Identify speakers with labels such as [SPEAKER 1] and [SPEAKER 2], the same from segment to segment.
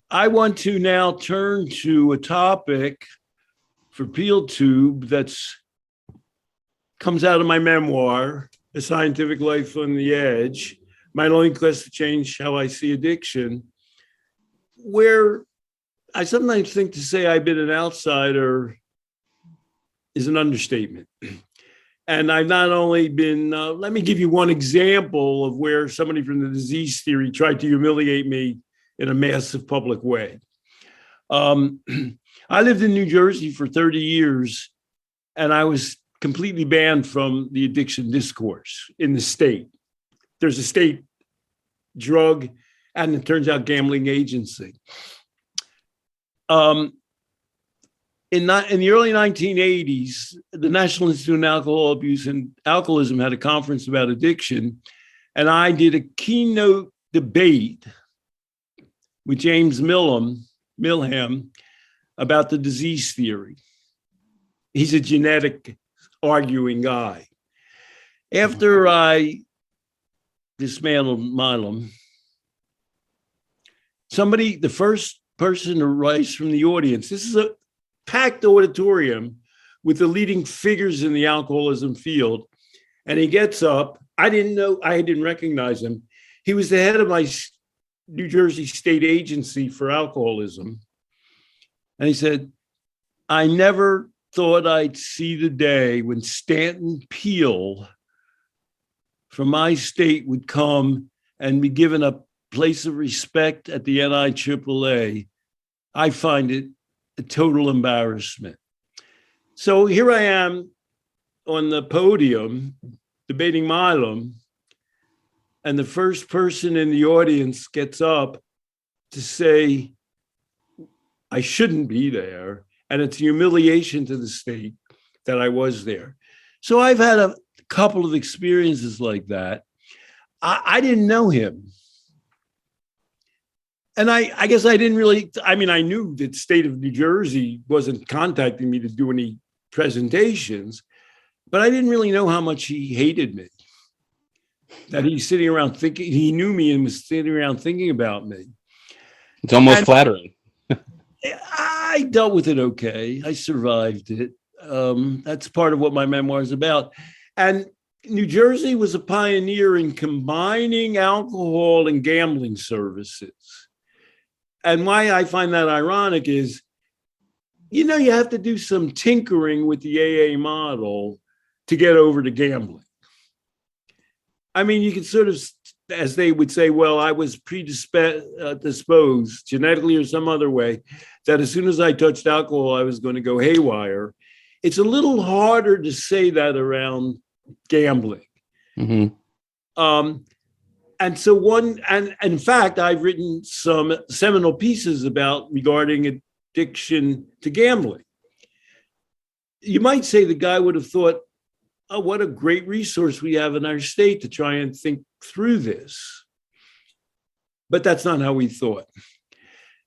[SPEAKER 1] I want to now turn to a topic for PeelTube that's comes out of my memoir, A Scientific Life on the Edge, My Lonely Quest to Change How I See Addiction, where I sometimes think to say I've been an outsider is an understatement. And I've not only been, let me give you one example of where somebody from the disease theory tried to humiliate me in a massive public way. I lived in New Jersey for 30 years, and I was completely banned from the addiction discourse in the state. There's a state drug, and it turns out gambling agency. In the early 1980s, the National Institute on Alcohol Abuse and Alcoholism had a conference about addiction, and I did a keynote debate with James Milham about the disease theory. He's a genetic arguing guy. After I dismantled Milham, the first person to rise from the audience, this is a packed auditorium with the leading figures in the alcoholism field. And he gets up. I didn't recognize him. He was the head of my New Jersey State Agency for Alcoholism. And he said, I never thought I'd see the day when Stanton Peele from my state would come and be given a place of respect at the NIAAA. I find it a total embarrassment. So here I am on the podium debating Milham, and the first person in the audience gets up to say, I shouldn't be there, and it's a humiliation to the state that I was there. So I've had a couple of experiences like that. I didn't know him. And I guess I didn't really, I knew that the state of New Jersey wasn't contacting me to do any presentations, but I didn't really know how much he hated me. That he's sitting around thinking, he knew me and was sitting around thinking about me.
[SPEAKER 2] It's almost flattering.
[SPEAKER 1] I dealt with it okay. I survived it. That's part of what my memoir is about. And New Jersey was a pioneer in combining alcohol and gambling services. And why I find that ironic is, you have to do some tinkering with the AA model to get over to gambling. You can sort of, as they would say, well, I was predisposed genetically or some other way, that as soon as I touched alcohol, I was going to go haywire. It's a little harder to say that around gambling. Mm-hmm. And so and in fact, I've written some seminal pieces regarding addiction to gambling. You might say the guy would have thought, oh, what a great resource we have in our state to try and think through this. But that's not how we thought.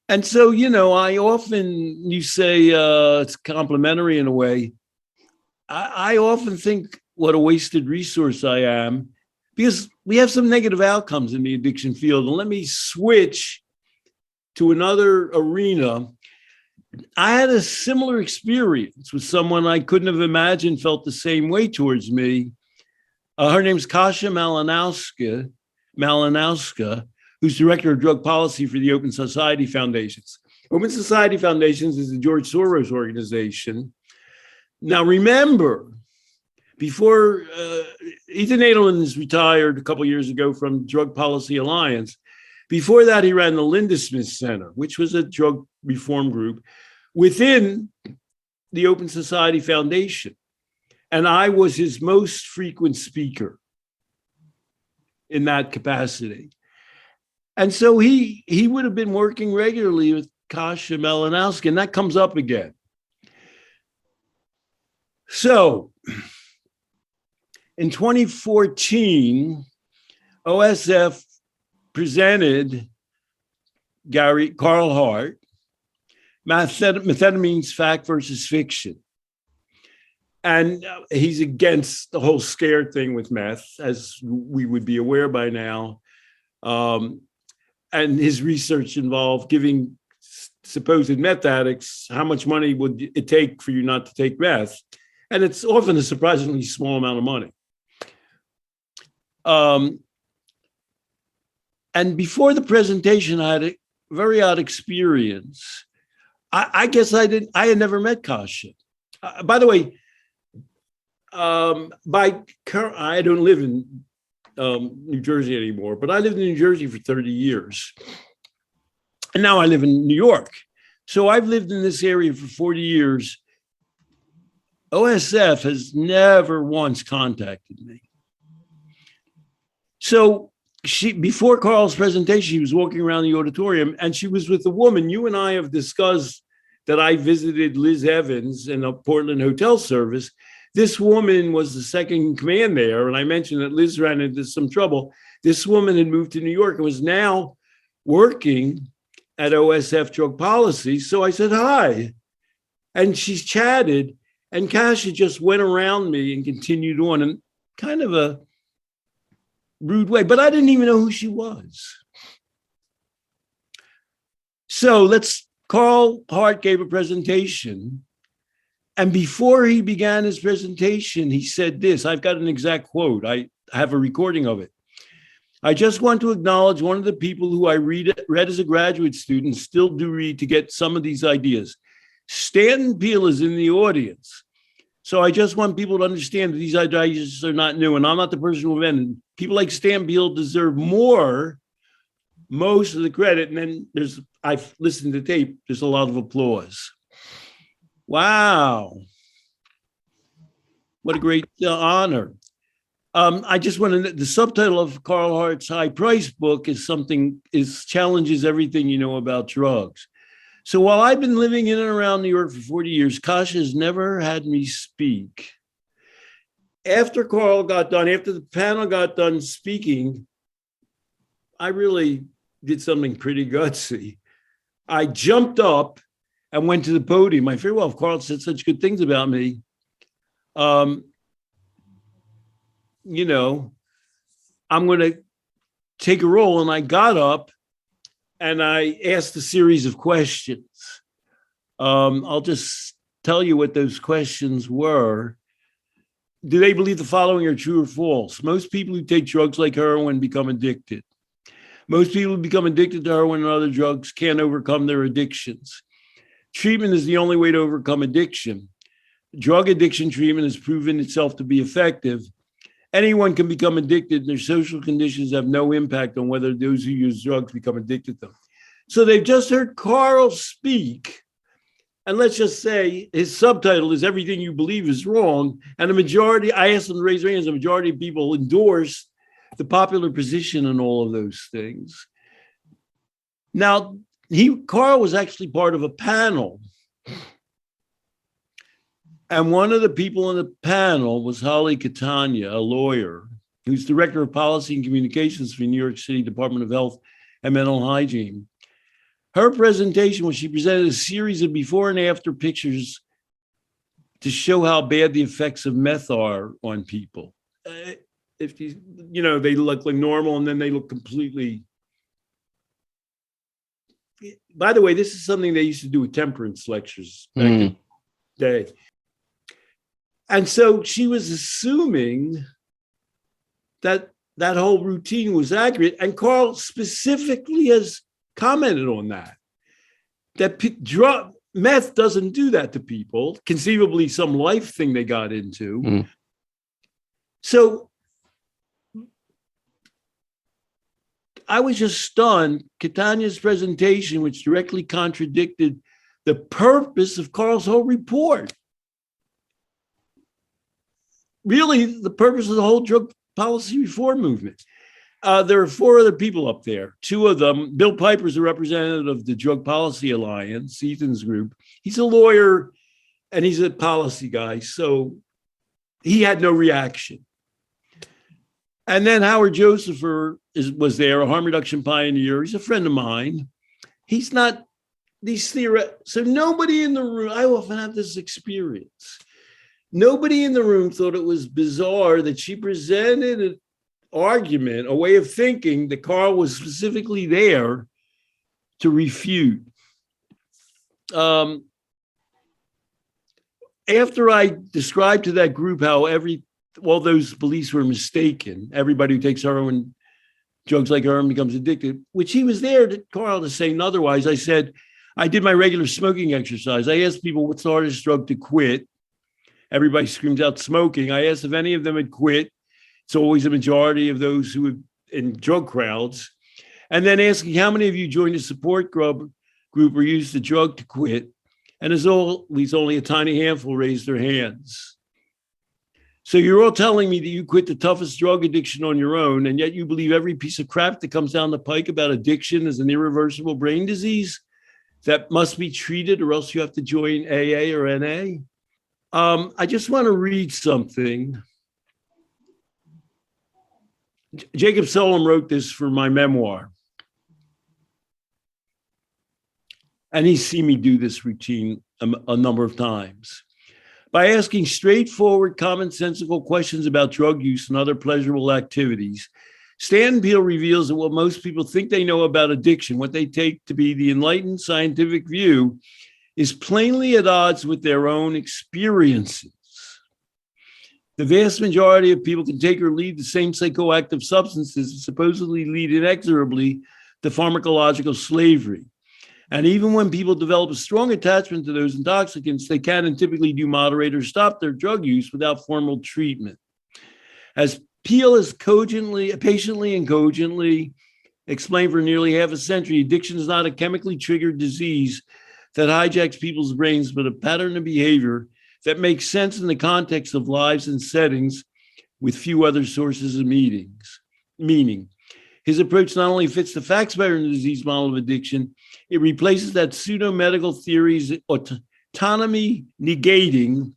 [SPEAKER 1] And so, I often, you say it's complimentary in a way. I often think what a wasted resource I am, because we have some negative outcomes in the addiction field. And let me switch to another arena. I had a similar experience with someone I couldn't have imagined felt the same way towards me. Her name's Kasia Malinowska, who's director of drug policy for the Open Society Foundations. Open Society Foundations is the George Soros organization. Now, remember, before Ethan Nadelmann is retired a couple of years ago from Drug Policy Alliance, before that, he ran the Lindesmith Center, which was a drug reform group within the Open Society Foundation. And I was his most frequent speaker in that capacity. And so he would have been working regularly with Kasia Malinowska, and that comes up again. So in 2014, OSF presented Carl Hart, Methamphetamines, Fact versus Fiction. And he's against the whole scare thing with meth, as we would be aware by now. And his research involved giving supposed meth addicts, how much money would it take for you not to take meth? And it's often a surprisingly small amount of money. And before the presentation, I had a very odd experience. I guess I had never met Kasia. By the way, I don't live in New Jersey anymore, but I lived in New Jersey for 30 years. And now I live in New York. So I've lived in this area for 40 years. OSF has never once contacted me. So before Carl's presentation, she was walking around the auditorium and she was with a woman. You and I have discussed that I visited Liz Evans in a Portland hotel service. This woman was the second in command there. And I mentioned that Liz ran into some trouble. This woman had moved to New York and was now working at OSF Drug Policy. So I said, hi. And she's chatted. And Kasia just went around me and continued on in kind of a rude way, but I didn't even know who she was. So Carl Hart gave a presentation. And before he began his presentation, he said this. I've got an exact quote. I have a recording of it. I just want to acknowledge one of the people who I read as a graduate student, still do read to get some of these ideas. Stanton Peele is in the audience. So I just want people to understand that these ideas are not new, and I'm not the person who invented them. People like Stanton Peele deserve most of the credit. And then I've listened to tape, there's a lot of applause. Wow. What a great honor. I just want to, the subtitle of Carl Hart's high price book is challenges everything you know about drugs. So while I've been living in and around New York for 40 years, Kasia has never had me speak. After the panel got done speaking, I really did something pretty gutsy. I jumped up and went to the podium. I figured, well, if Carl said such good things about me, I'm going to take a role. And I got up and I asked a series of questions. I'll just tell you what those questions were. Do they believe the following are true or false? Most people who take drugs like heroin become addicted. Most people who become addicted to heroin and other drugs can't overcome their addictions. Treatment is the only way to overcome addiction. Drug addiction treatment has proven itself to be effective. Anyone can become addicted, and their social conditions have no impact on whether those who use drugs become addicted to them. So they've just heard Carl speak, and let's just say his subtitle is Everything You Believe is Wrong. And the majority, I asked them to raise their hands, the majority of people endorsed the popular position and all of those things. Now, Carl was actually part of a panel. And one of the people on the panel was Holly Catania, a lawyer, who's director of policy and communications for the New York City Department of Health and Mental Hygiene. Her presentation was she presented a series of before and after pictures to show how bad the effects of meth are on people. If they look like normal and then they look completely. By the way, this is something they used to do with temperance lectures back in the day. And so she was assuming that that whole routine was accurate. And Carl specifically has commented on that meth doesn't do that to people, conceivably some life thing they got into. So I was just stunned. Catania's presentation, which directly contradicted the purpose of Carl's whole report. Really, the purpose of the whole drug policy reform movement. There are four other people up there. Two of them, Bill Piper's a representative of the Drug Policy Alliance, Ethan's group. He's a lawyer and he's a policy guy. So he had no reaction. And then Howard Joseph was there, a harm reduction pioneer. He's a friend of mine. He's not these so nobody in the room, I often have this experience. Nobody in the room thought it was bizarre that she presented an argument, a way of thinking that Carl was specifically there to refute. After I described to that group how all those beliefs were mistaken, everybody who takes heroin, drugs like heroin becomes addicted, which he was there, Carl, to say otherwise. I said, I did my regular smoking exercise. I asked people, what's the hardest drug to quit? Everybody screams out smoking. I asked if any of them had quit. It's always a majority of those who have in drug crowds. And then asking how many of you joined a support group or used the drug to quit. And as always, only a tiny handful raised their hands. So you're all telling me that you quit the toughest drug addiction on your own, and yet you believe every piece of crap that comes down the pike about addiction is an irreversible brain disease that must be treated, or else you have to join AA or NA. I just want to read something. Jacob Solom wrote this for my memoir. And he's seen me do this routine a number of times. By asking straightforward, commonsensical questions about drug use and other pleasurable activities, Stan Peele reveals that what most people think they know about addiction, what they take to be the enlightened scientific view, is plainly at odds with their own experiences. The vast majority of people can take or leave the same psychoactive substances that supposedly lead inexorably to pharmacological slavery. And even when people develop a strong attachment to those intoxicants, they can and typically do moderate or stop their drug use without formal treatment. As Peele has patiently and cogently explained for nearly half a century, addiction is not a chemically triggered disease that hijacks people's brains, but a pattern of behavior that makes sense in the context of lives and settings with few other sources of meaning. His approach not only fits the facts better in the disease model of addiction, it replaces that pseudo-medical theories, autonomy negating,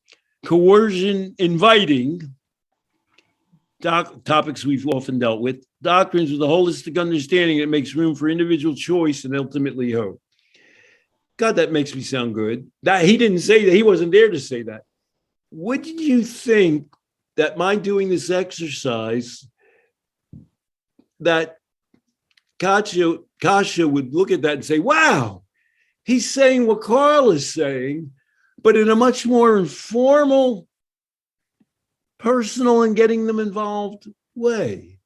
[SPEAKER 1] coercion inviting, topics we've often dealt with, doctrines with a holistic understanding that makes room for individual choice and ultimately hope. God, that makes me sound good. That he didn't say that. He wasn't there to say that. Would you think that my doing this exercise, that Kasia would look at that and say, wow, he's saying what Carl is saying, but in a much more informal, personal, and getting them involved way?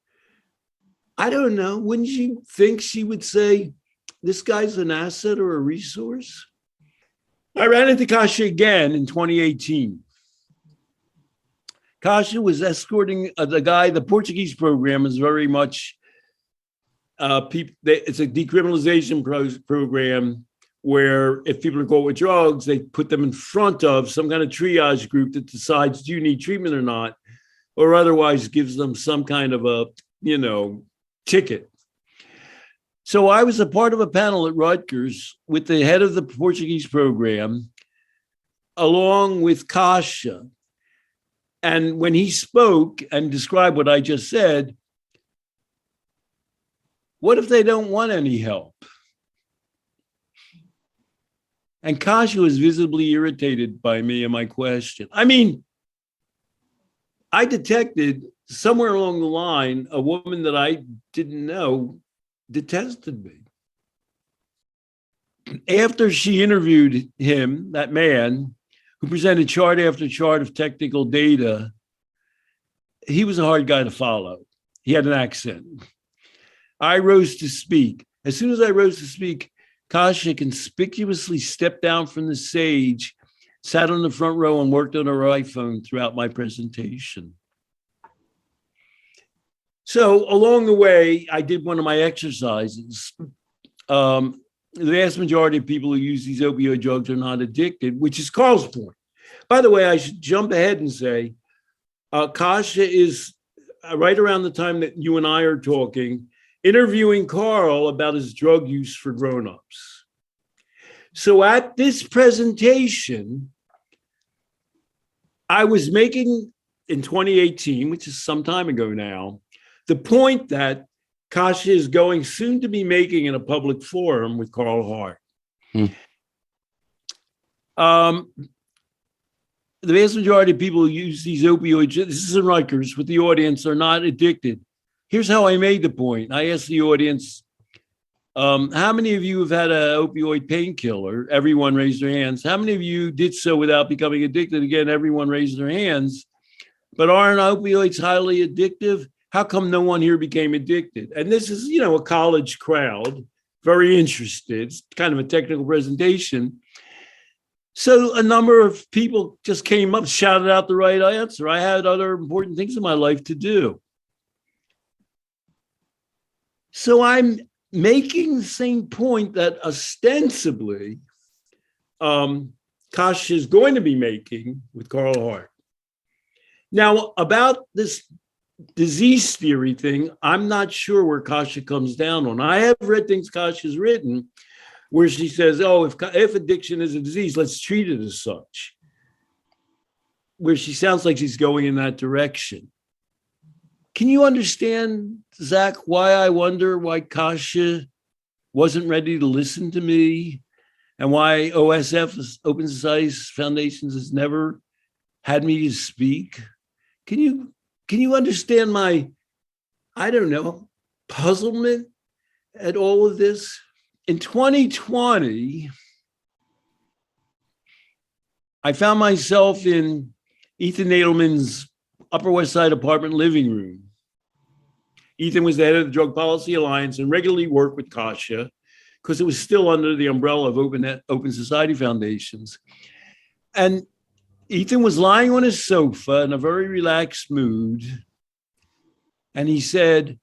[SPEAKER 1] I don't know. Wouldn't you think she would say, this guy's an asset or a resource? I ran into Kasia again in 2018. Kasia was escorting the guy. The Portuguese program is very much, it's a decriminalization program where if people are caught with drugs, they put them in front of some kind of triage group that decides, do you need treatment or not? Or otherwise gives them some kind of a, ticket. So I was a part of a panel at Rutgers with the head of the Portuguese program, along with Kasia. And when he spoke and described what I just said, what if they don't want any help? And Kasia was visibly irritated by me and my question. I mean, I detected somewhere along the line, a woman that I didn't know detested me. After she interviewed him, that man who presented chart after chart of technical data, he was a hard guy to follow. He had an accent. I rose to speak. As soon as I rose to speak, Kasia conspicuously stepped down from the stage, sat on the front row, and worked on her iPhone throughout my presentation. So along the way, I did one of my exercises. The vast majority of people who use these opioid drugs are not addicted, which is Carl's point. By the way, I should jump ahead and say, Kasia is right around the time that you and I are talking, interviewing Carl about his drug use for grownups. So at this presentation, I was making in 2018, which is some time ago now, the point that Kasia is going soon to be making in a public forum with Carl Hart. The vast majority of people who use these opioids, this is in Rutgers, with the audience, are not addicted. Here's how I made the point. I asked the audience, How many of you have had an opioid painkiller? Everyone raised their hands. How many of you did so without becoming addicted? Again, everyone raised their hands. But aren't opioids highly addictive? How come no one here became addicted? And this is, a college crowd, very interested. It's kind of a technical presentation. So a number of people just came up, shouted out the right answer. I had other important things in my life to do. So I'm making the same point that ostensibly Kasia is going to be making with Carl Hart. Now, about this disease theory thing, I'm not sure where Kasia comes down on. I have read things Kasia's written where she says, if addiction is a disease, let's treat it as such. Where she sounds like she's going in that direction. Can you understand, Zach, why I wonder why Kasia wasn't ready to listen to me and why OSF, Open Societies Foundations, has never had me to speak? Can you understand my, puzzlement at all of this? In 2020, I found myself in Ethan Nadelmann's Upper West Side apartment living room. Ethan was the head of the Drug Policy Alliance and regularly worked with Kasia because it was still under the umbrella of Open Society Foundations. And Ethan was lying on his sofa in a very relaxed mood. And he said,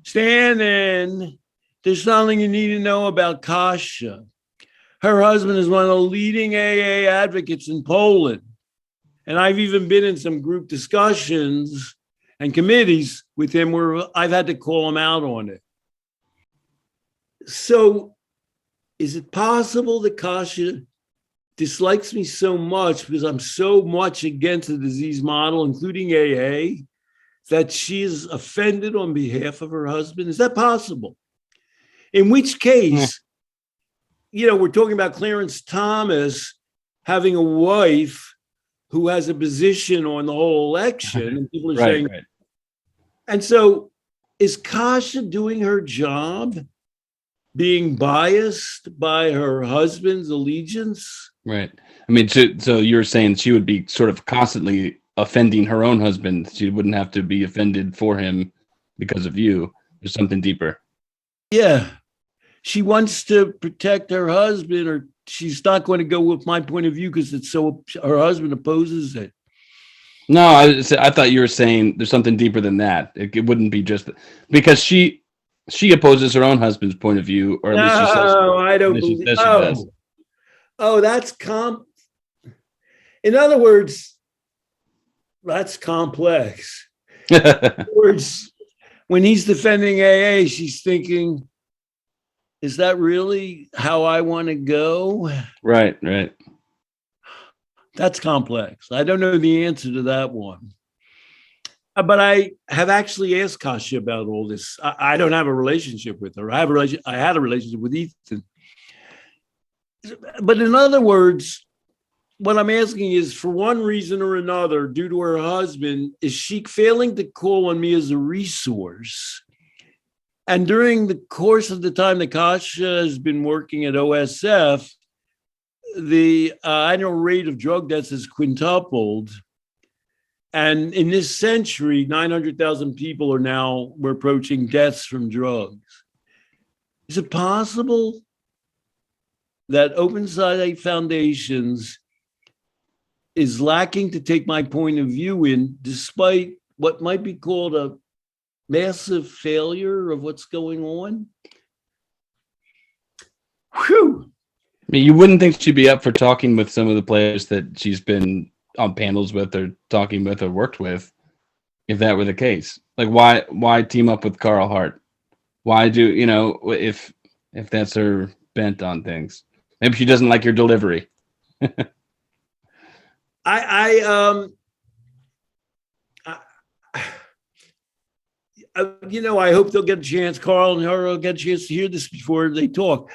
[SPEAKER 1] Stan, there's something you need to know about Kasia. Her husband is one of the leading AA advocates in Poland. And I've even been in some group discussions and committees with him where I've had to call him out on it. So is it possible that Kasia dislikes me so much because I'm so much against the disease model, including AA, that she is offended on behalf of her husband? Is that possible? In which case, we're talking about Clarence Thomas having a wife who has a position on the whole election, and people are saying, right. And so is Kasia doing her job, being biased by her husband's allegiance?
[SPEAKER 2] Right. I mean, so you're saying she would be sort of constantly offending her own husband. She wouldn't have to be offended for him because of you. There's something deeper.
[SPEAKER 1] Yeah. She wants to protect her husband, or she's not going to go with my point of view because her husband opposes it.
[SPEAKER 2] No, I thought you were saying there's something deeper than that. It wouldn't be just because she opposes her own husband's point of view, or at least she says.
[SPEAKER 1] No, I don't believe. That's in other words, that's complex. In other words, when he's defending AA, she's thinking, is that really how I want to go?
[SPEAKER 2] Right.
[SPEAKER 1] That's complex. I don't know the answer to that one. But I have actually asked Kasia about all this. I don't have a relationship with her. I had a relationship with Ethan. But in other words, what I'm asking is, for one reason or another, due to her husband, is she failing to call on me as a resource? And during the course of the time that Kasia has been working at OSF, the annual rate of drug deaths has quintupled. And in this century, 900,000 people we're approaching deaths from drugs. Is it possible that Open Society Foundations is lacking to take my point of view in, despite what might be called a massive failure of what's going on? Whew.
[SPEAKER 2] I mean, you wouldn't think she'd be up for talking with some of the players that she's been on panels with or talking with or worked with, if that were the case. Like, why team up with Carl Hart? Why do, if that's her bent on things? Maybe she doesn't like your delivery.
[SPEAKER 1] I hope they'll get a chance. Carl and her will get a chance to hear this before they talk.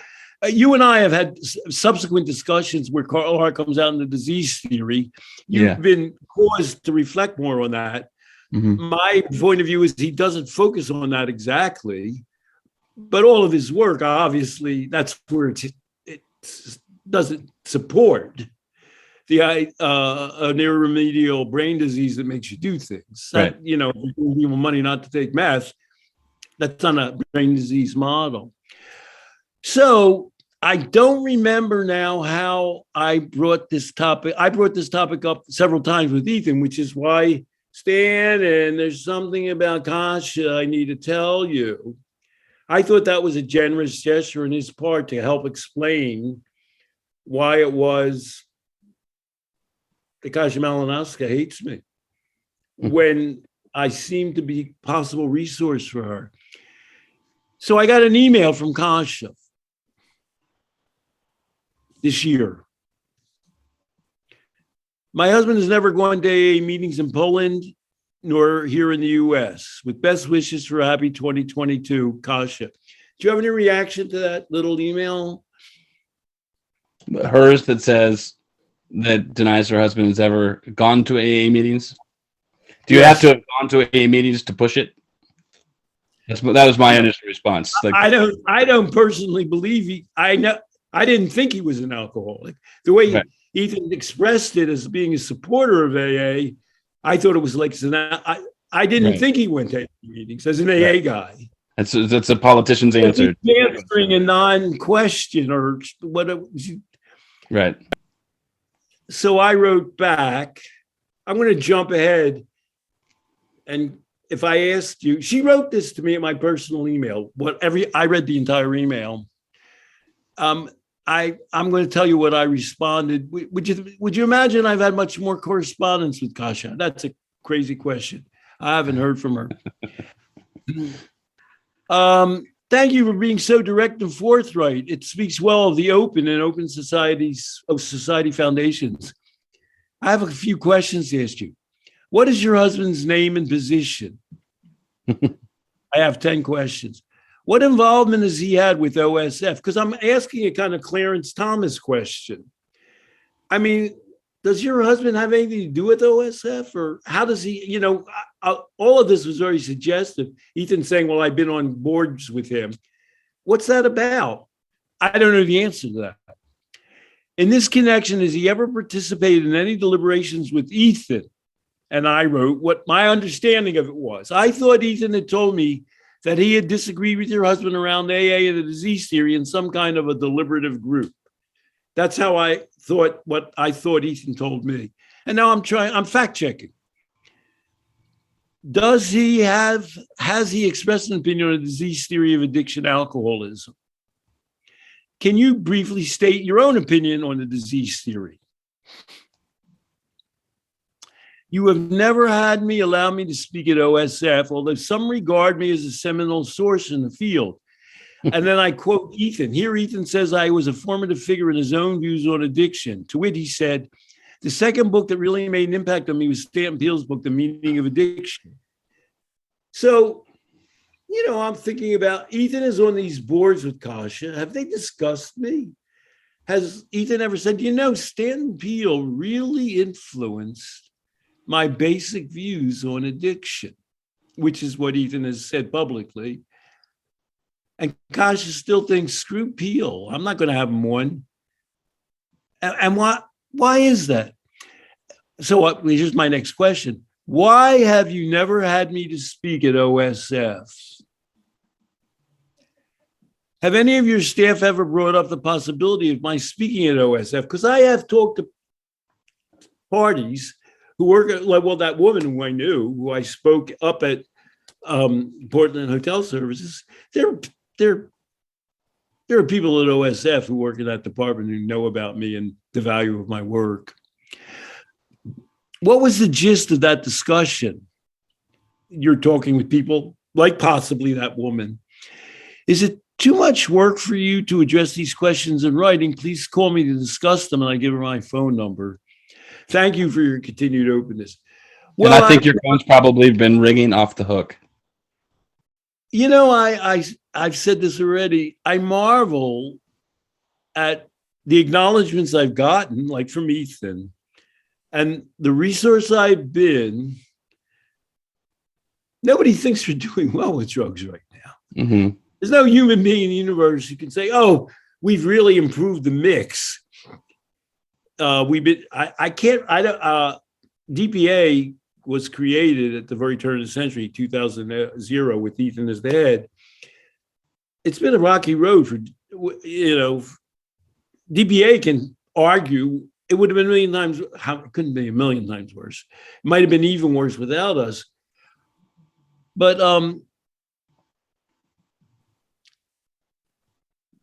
[SPEAKER 1] You and I have had subsequent discussions where Carl Hart comes out in the disease theory. You've been caused to reflect more on that. Mm-hmm. My point of view is he doesn't focus on that exactly, but all of his work, obviously, that's where it doesn't support an irremediable brain disease that makes you do things.
[SPEAKER 2] Right.
[SPEAKER 1] That, giving people money not to take meth, that's not a brain disease model. So I don't remember now how I brought this topic. I brought this topic up several times with Ethan, which is why, Stan, and there's something about Kasia I need to tell you. I thought that was a generous gesture on his part to help explain why it was that Kasia Malinowska hates me when I seem to be a possible resource for her. So I got an email from Kasia this year. My husband has never gone to AA meetings in Poland nor here in the US. With best wishes for a happy 2022, Kasia. Do you have any reaction to that little email?
[SPEAKER 2] Hers that says that denies her husband has ever gone to AA meetings. Do you have to have gone to AA meetings to push it? That was my initial response. Like,
[SPEAKER 1] I don't personally believe I didn't think he was an alcoholic. The way
[SPEAKER 2] right.
[SPEAKER 1] Ethan expressed it as being a supporter of AA, I thought it was like I didn't
[SPEAKER 2] right.
[SPEAKER 1] think he went to AA meetings as an AA guy.
[SPEAKER 2] That's a politician's answer.
[SPEAKER 1] He's answering a non-question or what.
[SPEAKER 2] Right.
[SPEAKER 1] So I wrote back. I'm going to jump ahead, and if I asked you, she wrote this to me in my personal email. I read the entire email. I'm going to tell you what I responded. Would you imagine I've had much more correspondence with Kasia? That's a crazy question. I haven't heard from her. Thank you for being so direct and forthright. It speaks well of the Open and Open Societies of Society Foundations. I have a few questions to ask you. What is your husband's name and position? I have 10 questions. What involvement has he had with OSF? Because I'm asking a kind of Clarence Thomas question. I mean, does your husband have anything to do with OSF, or how does he, all of this was very suggestive. Ethan saying, well, I've been on boards with him. What's that about? I don't know the answer to that. In this connection, has he ever participated in any deliberations with Ethan? And I wrote what my understanding of it was. I thought Ethan had told me that he had disagreed with your husband around AA and the disease theory in some kind of a deliberative group. That's how I thought, what I thought Ethan told me. And now I'm fact checking. Has he expressed an opinion on the disease theory of addiction alcoholism? Can you briefly state your own opinion on the disease theory? You have never had me allow me to speak at OSF, although some regard me as a seminal source in the field. And then I quote Ethan. Here Ethan says I was a formative figure in his own views on addiction. To which he said, the second book that really made an impact on me was Stanton Peele's book, The Meaning of Addiction. So, I'm thinking about Ethan is on these boards with Kasia. Have they discussed me? Has Ethan ever said, Stanton Peele really influenced my basic views on addiction, which is what Ethan has said publicly. And Kasia still thinks, screw Peele. I'm not going to have him on. And why is that? So here's my next question. Why have you never had me to speak at OSF? Have any of your staff ever brought up the possibility of my speaking at OSF? Because I have talked to parties who work at, that woman who I knew, who I spoke up at Portland Hotel Services. There are people at OSF who work in that department who know about me and the value of my work. What was the gist of that discussion? You're talking with people like possibly that woman. Is it too much work for you to address these questions in writing? Please call me to discuss them, and I give her my phone number. Thank you for your continued openness.
[SPEAKER 2] Well, and I think your phone's probably been ringing off the hook.
[SPEAKER 1] I've said this already. I marvel at the acknowledgments I've gotten, like from Ethan, and the resource I've been. Nobody thinks we're doing well with drugs right now.
[SPEAKER 2] Mm-hmm.
[SPEAKER 1] There's no human being in the universe who can say, "Oh, we've really improved the mix." I can't. I don't. DPA was created at the very turn of the century, 2000, with Ethan as the head. It's been a rocky road for, DPA can argue it would have been a million times. It couldn't be a million times worse. It might have been even worse without us. But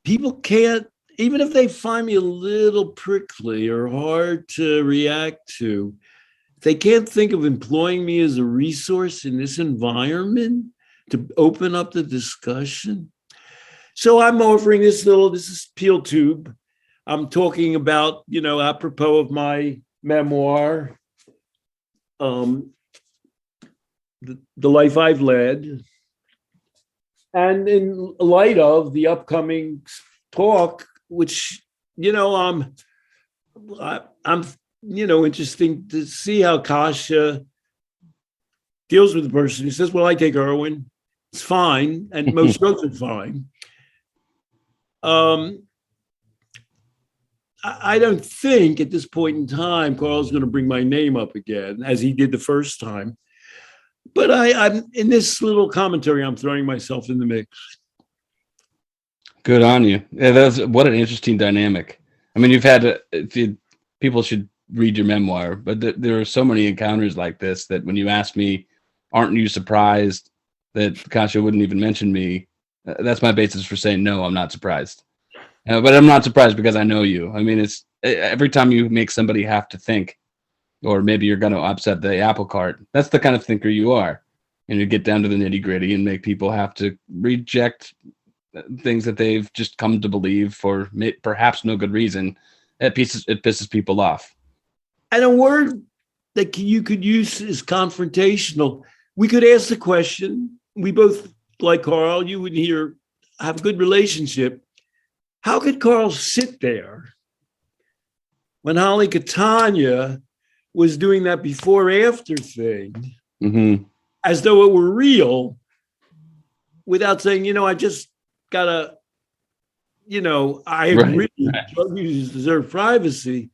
[SPEAKER 1] people can't, even if they find me a little prickly or hard to react to, they can't think of employing me as a resource in this environment to open up the discussion. So I'm offering this is Peel Tube. I'm talking about, apropos of my memoir, the life I've led. And in light of the upcoming talk, which, I'm interesting to see how Kasia deals with the person who says, well, I take heroin. It's fine. And most drugs are fine. I don't think at this point in time, Carl's going to bring my name up again, as he did the first time. But I'm in this little commentary, I'm throwing myself in the mix.
[SPEAKER 2] Good on you. Yeah, what an interesting dynamic. I mean, people should read your memoir, but there are so many encounters like this that when you ask me, aren't you surprised that Kasia wouldn't even mention me? That's my basis for saying, no, I'm not surprised. But I'm not surprised because I know you. I mean, it's every time you make somebody have to think, or maybe you're going to upset the apple cart. That's the kind of thinker you are. And you get down to the nitty gritty and make people have to reject things that they've just come to believe for perhaps no good reason. It pisses people off.
[SPEAKER 1] And a word that you could use is confrontational. We could ask the question. We both, like Carl, you would have a good relationship. How could Carl sit there when Holly Catania was doing that before-after thing, as though it were real, without saying, I just gotta, I agree, drug users deserve privacy,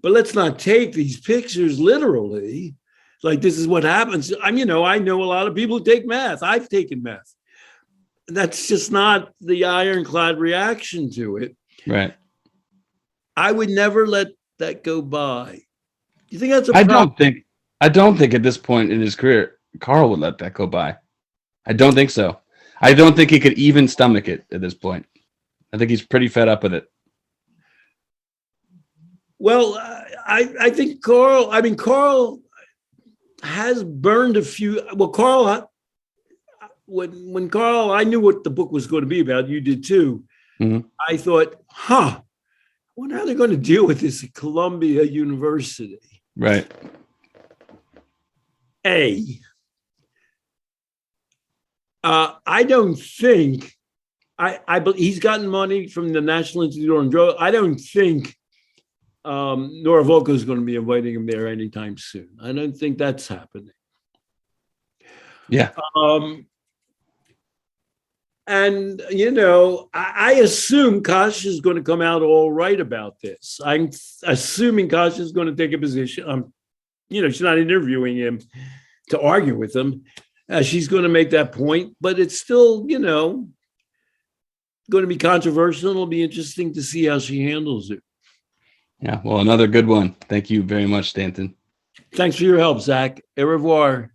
[SPEAKER 1] but let's not take these pictures literally. Like this is what happens. I know a lot of people who take meth. I've taken meth. That's just not the ironclad reaction to it.
[SPEAKER 2] Right.
[SPEAKER 1] I would never let that go by. Do you think that's a problem?
[SPEAKER 2] I don't think at this point in his career, Carl would let that go by. I don't think so. I don't think he could even stomach it at this point. I think he's pretty fed up with it.
[SPEAKER 1] Well, I think Carl has burned a few. Well, Carl, when Carl, I knew what the book was going to be about. You did too. Mm-hmm. I thought, I wonder how they're going to deal with this at Columbia University.
[SPEAKER 2] Right.
[SPEAKER 1] I don't think he's gotten money from the National Institute on Drugs. I don't think Nora Volkow is going to be inviting him there anytime soon. I don't think that's happening.
[SPEAKER 2] Yeah.
[SPEAKER 1] And, I assume Kasia is going to come out all right about this. I'm assuming Kasia is going to take a position. She's not interviewing him to argue with him. She's going to make that point, but it's still, going to be controversial. It'll be interesting to see how she handles it.
[SPEAKER 2] Yeah, well, another good one. Thank you very much, Stanton.
[SPEAKER 1] Thanks for your help, Zach. Au revoir.